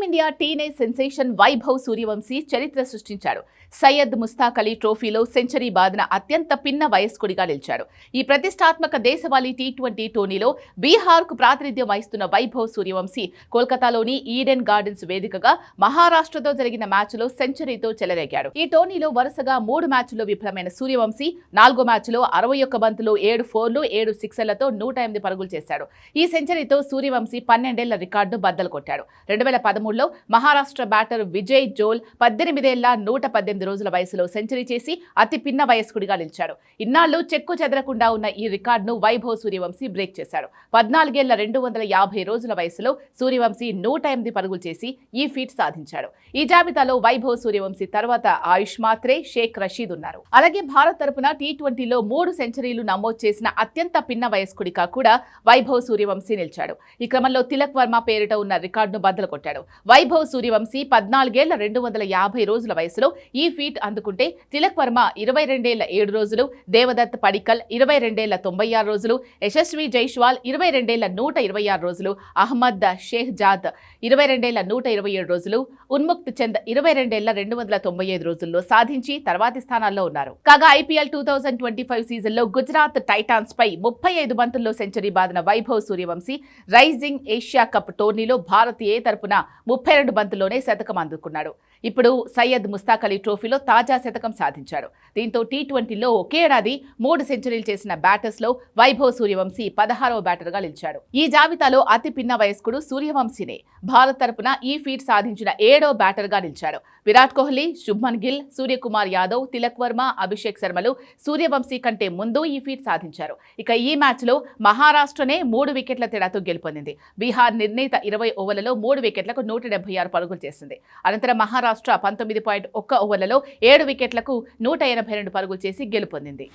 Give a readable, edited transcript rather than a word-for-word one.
Team India teenage sensation Vaibhav Suryavanshi చరిత్ర సృష్టించాడు. సయ్యద్ ముస్తాక్ అలీ ట్రోఫీలో సెంచరీ బాదిన అత్యంత పిన్న వయస్కుడిగా నిలిచాడు. ఈ ప్రతిష్టాత్మక దేశవాళీ టీ20 టోర్నీలో బీహార్కు ప్రాతినిధ్యం వహిస్తున్న వైభవ్ సూర్యవంశీ కోల్కతాలోని ఈడెన్ గార్డెన్స్ వేదికగా మహారాష్ట్రతో జరిగిన మ్యాచ్లో సెంచరీతో చెలరేగాడు. ఈ టోర్నీలో వరుసగా 3 మ్యాచ్ల్లో విఫలమైన సూర్యవంశీ 4వ మ్యాచ్లో 61 బంతులు 7 ఫోర్లు 7 సిక్సర్లతో 108 పరుగులు చేశాడు. ఈ సెంచరీతో సూర్యవంశీ 12 ఏళ్ల రికార్డును బద్దలు కొట్టాడు. 2013లో మహారాష్ట్ర బ్యాటర్ విజయ్ జోల్ 18 ఏళ్ల 118 రోజుల వయసులో సెంచరీ చేసి అతి పిన్న వయస్కుడిగా నిలిచాడు. ఇన్నాళ్లు చెక్కు చెదరకుండా ఉన్న ఈ రికార్డును వైభవ్ సూర్యవంశీ బ్రేక్ చేశాడు. 14 ఏళ్ల 250 రోజుల వయసులో సూర్యవంశీ 108 పరుగులు చేసి ఈ ఫీట్ సాధించాడు. ఈ జాబితాలో వైభవ్ సూర్యవంశీ తర్వాత ఆయుష్ మాత్రే, షేక్ రషీద్ ఉన్నారు. అలాగే భారత్ తరపున టీ20లో 3 సెంచరీలు నమోదు చేసిన అత్యంత పిన్న వయస్కుడిగా కూడా వైభవ్ సూర్యవంశీ నిలిచాడు. ఈ క్రమంలో తిలక్ వర్మ పేరిట ఉన్న రికార్డును బద్దలు కొట్టాడు. వైభవ్ సూర్యవంశీ 14 ఏళ్ల 250 రోజుల వయసులో ఈ ఫీట్ అందుకుంటే తిలక్ వర్మ 22 ఏళ్ల 7 రోజులు, దేవదత్ పడిక్కల్ 22 ఏళ్ల 96 రోజులు, యశస్వి జైస్వాల్ 22 ఏళ్ల 126 రోజులు, అహ్మద్ షేహ్జాద్ 22 ఏళ్ల 127 రోజులు, ఉన్ముక్త్ చంద్ 22 ఏళ్ల 295 రోజుల్లో సాధించి తర్వాతి స్థానాల్లో ఉన్నారు. కాగా ఐపీఎల్ 2025 సీజన్లో గుజరాత్ టైటాన్స్ పై 35 బంతుల్లో సెంచరీ బాదిన Vaibhav Suryavanshi rising Asia cup టోర్నీలో భారత్ ఏ తరపున 32 బంతుల్లోనే శతకం అందుకున్నాడు. ఇప్పుడు సయ్యద్ ముస్తాక్ అలీ ట్రోఫీలో తాజా శతకం సాధించాడు. దీంతో టీ20లో ఒకే ఏడాది 3 సెంచరీలు చేసిన బ్యాటర్స్ లో వైభవ్ సూర్యవంశీ 16వ బ్యాటర్గా నిలిచాడు. ఈ జాబితాలో అతి పిన్న వయస్కుడు సూర్యవంశీనే. భారత్ తరపున ఈ ఫీట్ సాధించిన 7వ బ్యాటర్గా నిలిచాడు. విరాట్ కోహ్లీ, శుభ్మన్ గిల్, సూర్యకుమార్ యాదవ్, తిలక్ వర్మ, అభిషేక్ శర్మలు సూర్యవంశీ కంటే ముందు ఈ ఫీట్ సాధించారు. ఇక ఈ మ్యాచ్లో మహారాష్ట్రనే 3 వికెట్ల తేడాతో గెలుపొందింది. బీహార్ నిర్ణీత 20 ఓవర్లలో 3 వికెట్లకు 176 పరుగులు చేసింది. అనంతరం మహారాష్ట్ర 19.1 ఓవర్లలో 7 వికెట్లకు 182 పరుగులు చేసి గెలుపొందింది.